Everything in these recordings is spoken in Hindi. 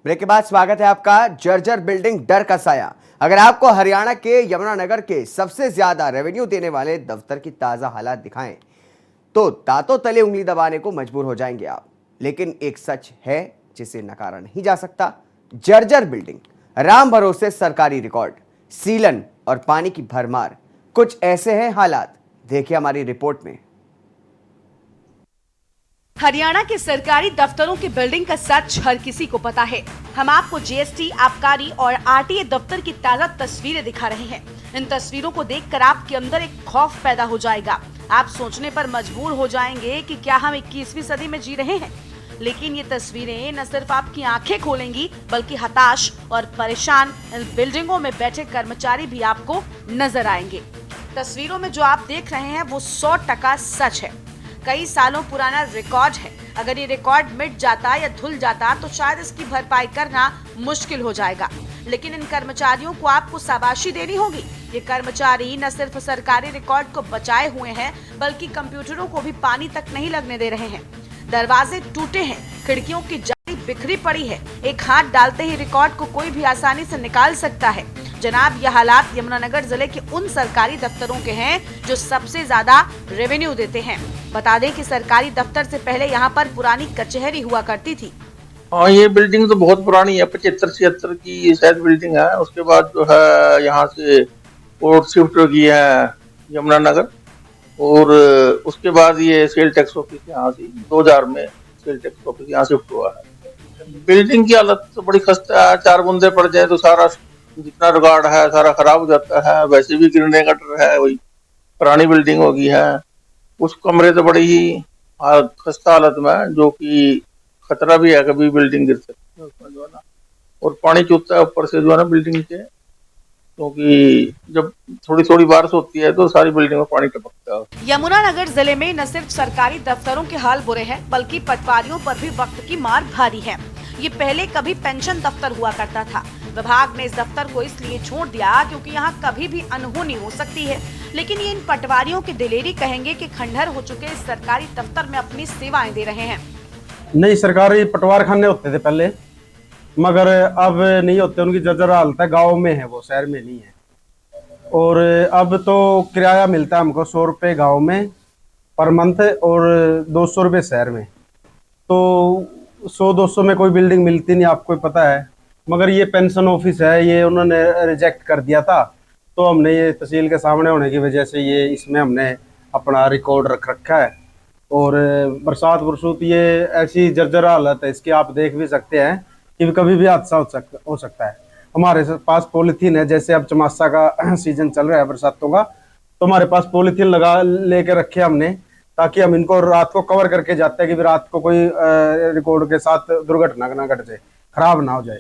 ब्रेक के बाद स्वागत है आपका। जर्जर बिल्डिंग, डर का साया। अगर आपको हरियाणा के यमुनानगर के सबसे ज्यादा रेवेन्यू देने वाले दफ्तर की ताजा हालात दिखाएं तो दांतों तले उंगली दबाने को मजबूर हो जाएंगे आप। लेकिन एक सच है जिसे नकारा नहीं जा सकता। जर्जर बिल्डिंग, राम भरोसे सरकारी रिकॉर्ड, सीलन और पानी की भरमार, कुछ ऐसे हैं हालात। देखिए हमारी रिपोर्ट में। हरियाणा के सरकारी दफ्तरों की बिल्डिंग का सच हर किसी को पता है। हम आपको जीएसटी, आबकारी और आरटीए दफ्तर की ताजा तस्वीरें दिखा रहे हैं। इन तस्वीरों को देखकर आपके अंदर एक खौफ पैदा हो जाएगा। आप सोचने पर मजबूर हो जाएंगे कि क्या हम 21वीं सदी में जी रहे हैं। लेकिन ये तस्वीरें न सिर्फ आपकी आंखें खोलेंगी, बल्कि हताश और परेशान इन बिल्डिंगों में बैठे कर्मचारी भी आपको नजर आएंगे। तस्वीरों में जो आप देख रहे हैं वो 100% सच है। कई सालों पुराना रिकॉर्ड है। अगर ये रिकॉर्ड मिट जाता या धुल जाता तो शायद इसकी भरपाई करना मुश्किल हो जाएगा। लेकिन इन कर्मचारियों को आपको शाबाशी देनी होगी। ये कर्मचारी न सिर्फ सरकारी रिकॉर्ड को बचाए हुए हैं, बल्कि कंप्यूटरों को भी पानी तक नहीं लगने दे रहे हैं। दरवाजे टूटे हैं, खिड़कियों की जाली बिखरी पड़ी है। एक हाथ डालते ही रिकॉर्ड को कोई भी आसानी से निकाल सकता है। जनाब, यह हालात यमुनानगर जिले के उन सरकारी दफ्तरों के हैं जो सबसे ज्यादा रेवेन्यू देते हैं। बता दें कि सरकारी दफ्तर से पहले यहाँ पर पुरानी कचहरी हुआ करती थी। हाँ, ये बिल्डिंग तो बहुत पुरानी है, 75-76 की शायद बिल्डिंग है। उसके बाद जो है यहाँ से कोर्ट शिफ्ट हो गई है यमुनानगर, और उसके बाद ये सेल टैक्स ऑफिस यहाँ से 2000 में सेल टैक्स ऑफिस यहाँ शिफ्ट हुआ है। बिल्डिंग की हालत तो बड़ी खस्ता है। 4 बूंदे पड़ जाए तो सारा जितना रिकॉर्ड है सारा खराब हो जाता है। वैसे भी गिरने का डर है, वही पुरानी बिल्डिंग होगी है। कुछ कमरे तो बड़ी ही खस्ता हालत में है, जो कि खतरा भी है कभी बिल्डिंग गिर सकती है उसमें जो है ना। और पानी चूता है ऊपर से जो है ना बिल्डिंग के, क्योंकि जब थोड़ी थोड़ी बारिश होती है तो सारी बिल्डिंग में पानी टपकता है। यमुनानगर जिले में न सिर्फ सरकारी दफ्तरों के हाल बुरे हैं, बल्कि पटवारियों पर भी वक्त की मार भारी है। ये पहले कभी पेंशन दफ्तर हुआ करता था। विभाग ने इस दफ्तर को इसलिए छोड़ दिया क्योंकि यहाँ कभी भी अनहोनी हो सकती है। लेकिन ये इन पटवारियों की दिलेरी कहेंगे कि खंडहर हो चुके इस सरकारी दफ्तर में अपनी सेवाएं दे रहे हैं। नहीं, सरकारी पटवार खाने होते थे पहले, मगर अब नहीं होते। उनकी जर्जर हालत है। गाँव में है वो, शहर में नहीं है। और अब तो किराया मिलता है हमको 100 रुपये गाँव में पर मंथ और 200 रुपये शहर में। तो 100-200 में कोई बिल्डिंग मिलती नहीं, आपको पता है। मगर ये पेंशन ऑफिस है, ये उन्होंने रिजेक्ट कर दिया था। तो हमने ये तहसील के सामने होने की वजह से ये इसमें हमने अपना रिकॉर्ड रख रखा है। और बरसात बरसूत ये ऐसी जर्जर हालत है इसकी, आप देख भी सकते हैं कि कभी भी हादसा हो सकता है। हमारे पास पॉलीथीन है, जैसे अब चमासा का सीजन चल रहा है बरसातों का, तो हमारे पास पॉलीथीन लगा लेके रखे हमने, ताकि हम इनको रात को कवर करके जाते हैं कि रात को कोई रिकॉर्ड के साथ दुर्घटना ना घट जाए, खराब ना हो जाए।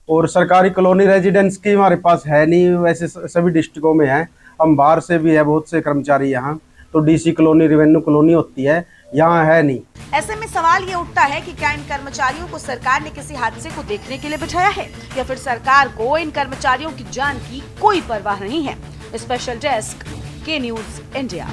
और सरकारी कॉलोनी रेजिडेंस की हमारे पास है नहीं, वैसे सभी डिस्ट्रिक्टों में है। हम बाहर से भी है बहुत से कर्मचारी यहाँ, तो डीसी कॉलोनी, रेवेन्यू कॉलोनी होती है, यहाँ है नहीं। ऐसे में सवाल ये उठता है कि क्या इन कर्मचारियों को सरकार ने किसी हादसे को देखने के लिए बिठाया है, या फिर सरकार को इन कर्मचारियों की जान की कोई परवाह नहीं है। स्पेशल डेस्क, के न्यूज़ इंडिया।